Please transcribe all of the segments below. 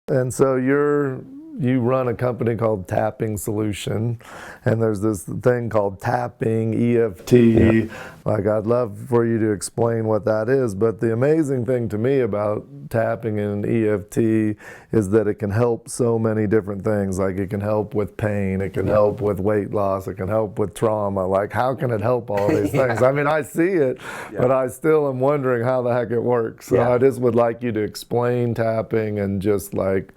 And so you run a company called Tapping Solution, and there's this thing called tapping, EFT. Yeah. Like, I'd love for you to explain what that is, but the amazing thing to me about tapping and EFT is that it can help so many different things. Like, it can help with pain, it can help with weight loss, it can help with trauma. Like, how can it help all these things? I mean, I see it, but I still am wondering how the heck it works. So I just would like you to explain tapping and just like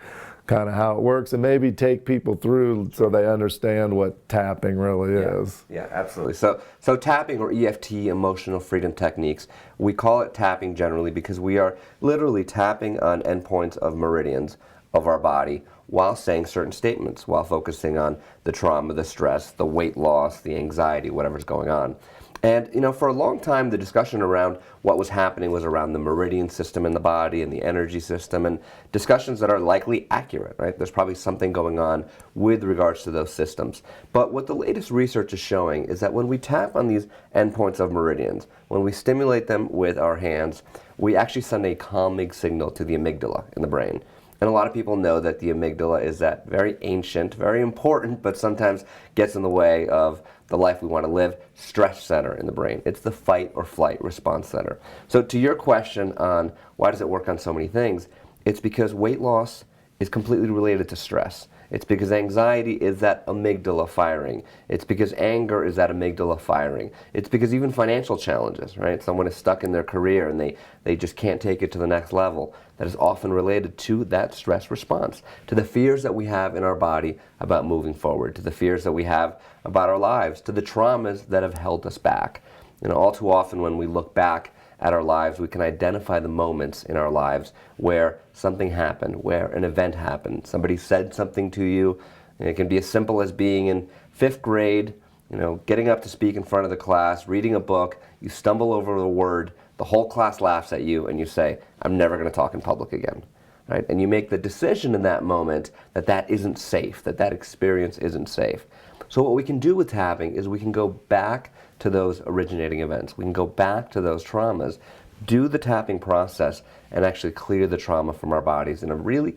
kind of how it works, and maybe take people through so they understand what tapping really is. Yeah, absolutely. So tapping, or EFT, emotional freedom techniques, we call it tapping generally because we are literally tapping on endpoints of meridians of our body while saying certain statements, while focusing on the trauma, the stress, the weight loss, the anxiety, whatever's going on. And, you know, for a long time, the discussion around what was happening was around the meridian system in the body and the energy system, and discussions that are likely accurate, right? There's probably something going on with regards to those systems. But what the latest research is showing is that when we tap on these endpoints of meridians, when we stimulate them with our hands, we actually send a calming signal to the amygdala in the brain. And a lot of people know that the amygdala is that very ancient, very important, but sometimes gets in the way of the life we want to live, stress center in the brain. It's the fight or flight response center. So to your question on why does it work on so many things, it's because weight loss is completely related to stress. It's because anxiety is that amygdala firing. It's because anger is that amygdala firing. It's because even financial challenges, right? Someone is stuck in their career and they just can't take it to the next level. That is often related to that stress response, to the fears that we have in our body about moving forward, to the fears that we have about our lives, to the traumas that have held us back. You know, all too often when we look back at our lives, we can identify the moments in our lives where something happened, where an event happened. Somebody said something to you, and it can be as simple as being in 5th grade, you know, getting up to speak in front of the class, reading a book, you stumble over a word, the whole class laughs at you, and you say, I'm never going to talk in public again. Right? And you make the decision in that moment that that isn't safe, that that experience isn't safe. So what we can do with tapping is we can go back to those originating events. We can go back to those traumas, do the tapping process, and actually clear the trauma from our bodies in a really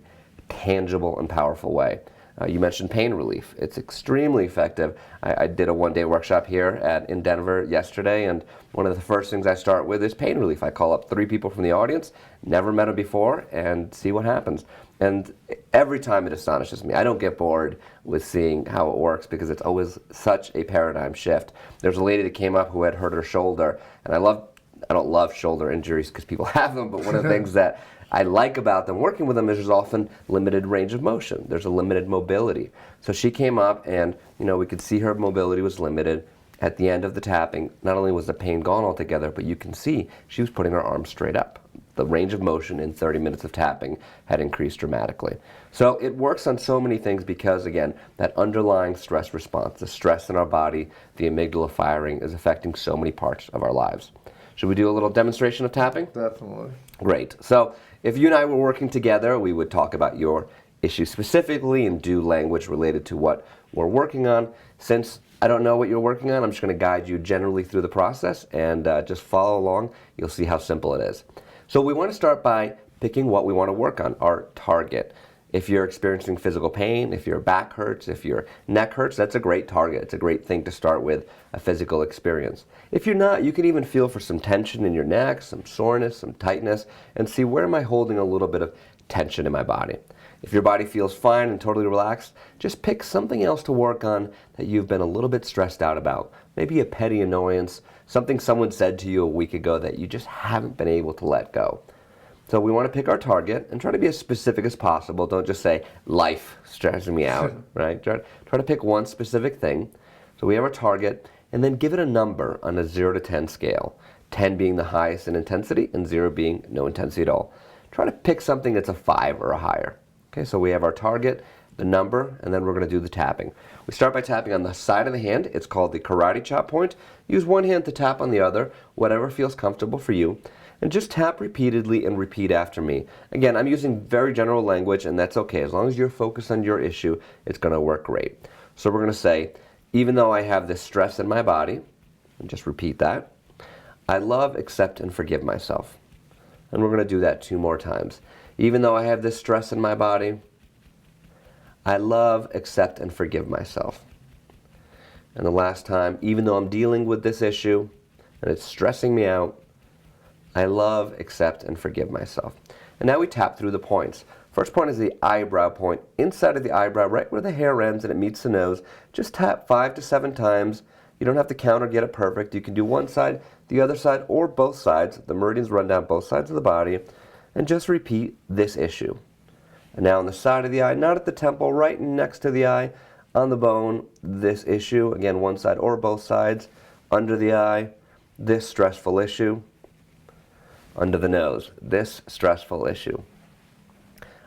tangible and powerful way. You mentioned pain relief. It's extremely effective. I did a one-day workshop here in Denver yesterday, and one of the first things I start with is pain relief. I call up 3 people from the audience, never met them before, and see what happens. And every time it astonishes me. I don't get bored with seeing how it works because it's always such a paradigm shift. There's a lady that came up who had hurt her shoulder, and I don't love shoulder injuries because people have them, but one of the things that I like about them, working with them, is there's often limited range of motion. There's a limited mobility. So she came up and, you know, we could see her mobility was limited. At the end of the tapping, not only was the pain gone altogether, but you can see she was putting her arms straight up. The range of motion in 30 minutes of tapping had increased dramatically. So it works on so many things because, again, that underlying stress response, the stress in our body, the amygdala firing, is affecting so many parts of our lives. Should we do a little demonstration of tapping? Definitely. Great. So if you and I were working together, we would talk about your issue specifically and do language related to what we're working on. Since I don't know what you're working on, I'm just going to guide you generally through the process and just follow along. You'll see how simple it is. So we want to start by picking what we want to work on, our target. If you're experiencing physical pain, if your back hurts, if your neck hurts, that's a great target. It's a great thing to start with, a physical experience. If you're not, you can even feel for some tension in your neck, some soreness, some tightness, and see, where am I holding a little bit of tension in my body? If your body feels fine and totally relaxed, just pick something else to work on that you've been a little bit stressed out about. Maybe a petty annoyance, something someone said to you a week ago that you just haven't been able to let go. So we want to pick our target and try to be as specific as possible. Don't just say, life stressing me out, right? Try to pick one specific thing. So we have our target, and then give it a number on a 0 to 10 scale. 10 being the highest in intensity, and 0 being no intensity at all. Try to pick something that's a 5 or a higher. Okay, so we have our target, the number, and then we're going to do the tapping. We start by tapping on the side of the hand. It's called the karate chop point. Use one hand to tap on the other, whatever feels comfortable for you. And just tap repeatedly and repeat after me. Again, I'm using very general language, and that's okay. As long as you're focused on your issue, it's going to work great. So we're going to say, even though I have this stress in my body, and just repeat that, I love, accept, and forgive myself. And we're going to do that 2 more times. Even though I have this stress in my body, I love, accept, and forgive myself. And the last time, even though I'm dealing with this issue and it's stressing me out, I love, accept, and forgive myself. And now we tap through the points. First point is the eyebrow point. Inside of the eyebrow, right where the hair ends and it meets the nose, just tap 5 to 7 times. You don't have to count or get it perfect. You can do one side, the other side, or both sides. The meridians run down both sides of the body. And just repeat this issue. And now on the side of the eye, not at the temple, right next to the eye, on the bone, this issue. Again, one side or both sides. Under the eye, this stressful issue. Under the nose, this stressful issue.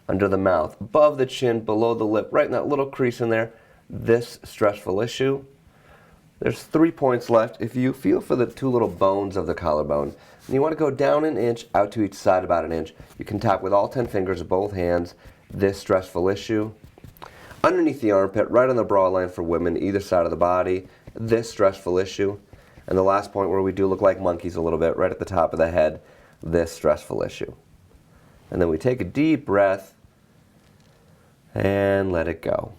Under the mouth, above the chin, below the lip, right in that little crease in there, this stressful issue. There's 3 points left. If you feel for the 2 little bones of the collarbone, and you want to go down an inch, out to each side about an inch, you can tap with all 10 fingers of both hands, this stressful issue. Underneath the armpit, right on the bra line for women, either side of the body, this stressful issue. And the last point where we do look like monkeys a little bit, right at the top of the head, this stressful issue. And then we take a deep breath and let it go.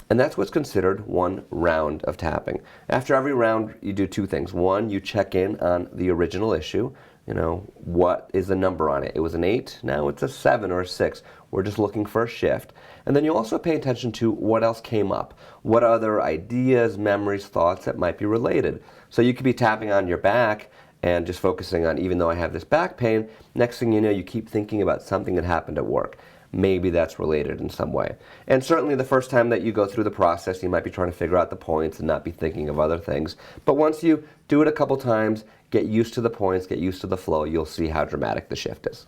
And that's what's considered one round of tapping. After every round, you do 2 things. One, you check in on the original issue. You know, what is the number on it? It was an 8, now it's a 7 or a 6. We're just looking for a shift. And then you also pay attention to what else came up. What other ideas, memories, thoughts that might be related. So you could be tapping on your back and just focusing on, even though I have this back pain, next thing you know, you keep thinking about something that happened at work. Maybe that's related in some way. And certainly the first time that you go through the process, you might be trying to figure out the points and not be thinking of other things. But once you do it a couple times, get used to the points, get used to the flow, you'll see how dramatic the shift is.